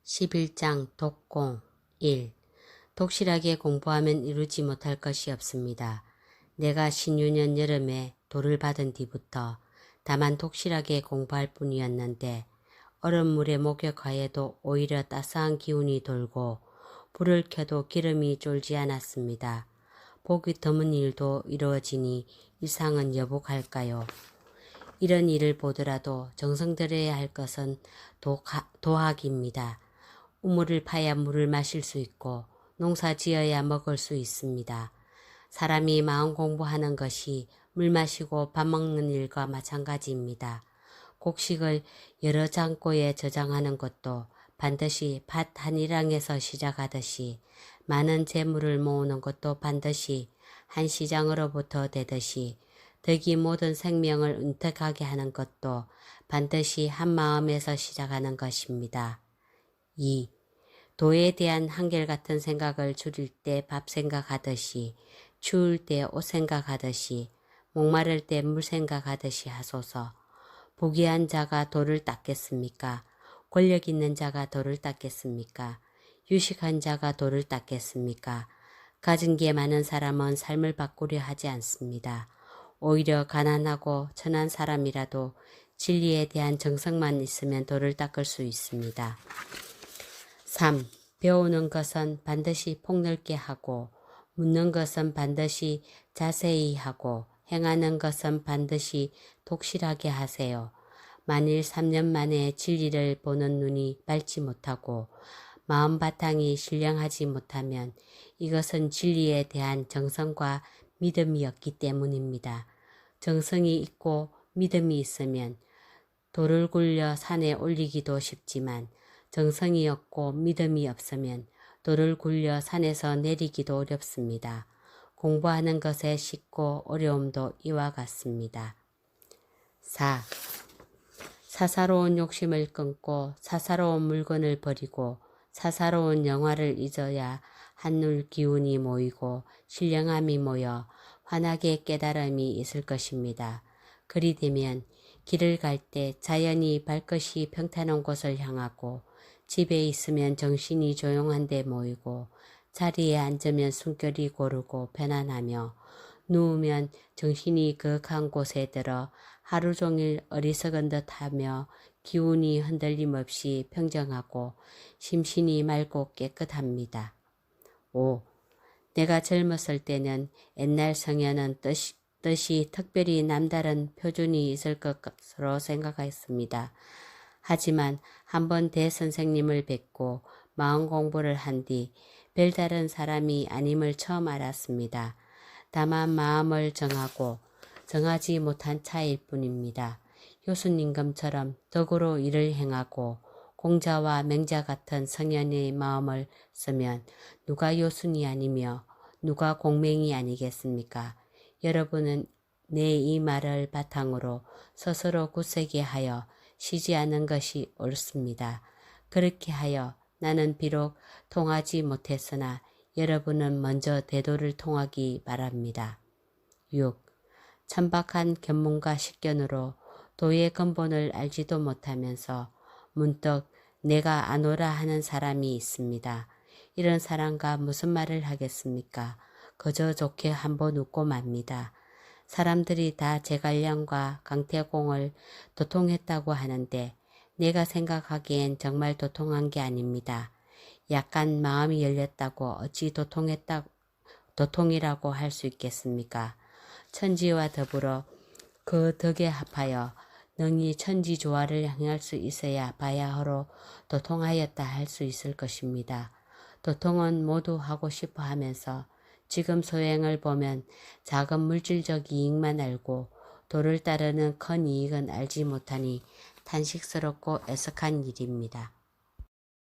11장 독공 1. 독실하게 공부하면 이루지 못할 것이 없습니다. 내가 신유년 여름에 돌을 받은 뒤부터 다만 독실하게 공부할 뿐이었는데 얼음물에 목욕하여도 오히려 따스한 기운이 돌고 불을 켜도 기름이 쫄지 않았습니다. 보기 드문 일도 이루어지니 일상은 여복할까요? 이런 일을 보더라도 정성 들여야 할 것은 도학입니다. 우물을 파야 물을 마실 수 있고 농사 지어야 먹을 수 있습니다. 사람이 마음 공부하는 것이 물 마시고 밥 먹는 일과 마찬가지입니다. 곡식을 여러 창고에 저장하는 것도 반드시 밭 한 일항에서 시작하듯이 많은 재물을 모으는 것도 반드시 한 시장으로부터 되듯이 덕이 모든 생명을 은택하게 하는 것도 반드시 한 마음에서 시작하는 것입니다. 2. 도에 대한 한결같은 생각을 줄일 때 밥 생각하듯이 추울 때 옷 생각하듯이 목마를 때 물 생각하듯이 하소서. 부귀한 자가 도를 닦겠습니까? 권력 있는 자가 도를 닦겠습니까? 유식한 자가 도를 닦겠습니까? 가진 게 많은 사람은 삶을 바꾸려 하지 않습니다. 오히려 가난하고 천한 사람이라도 진리에 대한 정성만 있으면 도를 닦을 수 있습니다. 3. 배우는 것은 반드시 폭넓게 하고 묻는 것은 반드시 자세히 하고 행하는 것은 반드시 독실하게 하세요. 만일 3년 만에 진리를 보는 눈이 밝지 못하고 마음 바탕이 신령하지 못하면 이것은 진리에 대한 정성과 믿음이 없기 때문입니다. 정성이 있고 믿음이 있으면 돌을 굴려 산에 올리기도 쉽지만 정성이 없고 믿음이 없으면 돌을 굴려 산에서 내리기도 어렵습니다. 공부하는 것의 쉽고 어려움도 이와 같습니다. 4. 사사로운 욕심을 끊고 사사로운 물건을 버리고 사사로운 영화를 잊어야 한눌 기운이 모이고 신령함이 모여 환하게 깨달음이 있을 것입니다. 그리 되면 길을 갈 때 자연히 발끝이 평탄한 곳을 향하고 집에 있으면 정신이 조용한 데 모이고 자리에 앉으면 숨결이 고르고 편안하며 누우면 정신이 거룩한 곳에 들어 하루 종일 어리석은 듯하며 기운이 흔들림 없이 평정하고 심신이 맑고 깨끗합니다. 5. 내가 젊었을 때는 옛날 성현은 뜻이 특별히 남다른 표준이 있을 것으로 생각했습니다. 하지만 한번 대선생님을 뵙고 마음 공부를 한 뒤 별다른 사람이 아님을 처음 알았습니다. 다만 마음을 정하고 정하지 못한 차이일 뿐입니다. 효수님금처럼 덕으로 일을 행하고 공자와 맹자 같은 성현의 마음을 쓰면 누가 요순이 아니며 누가 공맹이 아니겠습니까? 여러분은 내 이 말을 바탕으로 스스로 굳세게 하여 쉬지 않은 것이 옳습니다. 그렇게 하여 나는 비록 통하지 못했으나 여러분은 먼저 대도를 통하기 바랍니다. 6. 천박한 견문과 식견으로 도의 근본을 알지도 못하면서 문득 내가 아노라 하는 사람이 있습니다. 이런 사람과 무슨 말을 하겠습니까? 그저 좋게 한번 웃고 맙니다. 사람들이 다 제갈량과 강태공을 도통했다고 하는데 내가 생각하기엔 정말 도통한 게 아닙니다. 약간 마음이 열렸다고 어찌 도통이라고 할 수 있겠습니까? 천지와 더불어 그 덕에 합하여 능히 천지조화를 행할 수 있어야 바야흐로 도통하였다 할 수 있을 것입니다. 도통은 모두 하고 싶어 하면서 지금 소행을 보면 작은 물질적 이익만 알고 도를 따르는 큰 이익은 알지 못하니 탄식스럽고 애석한 일입니다.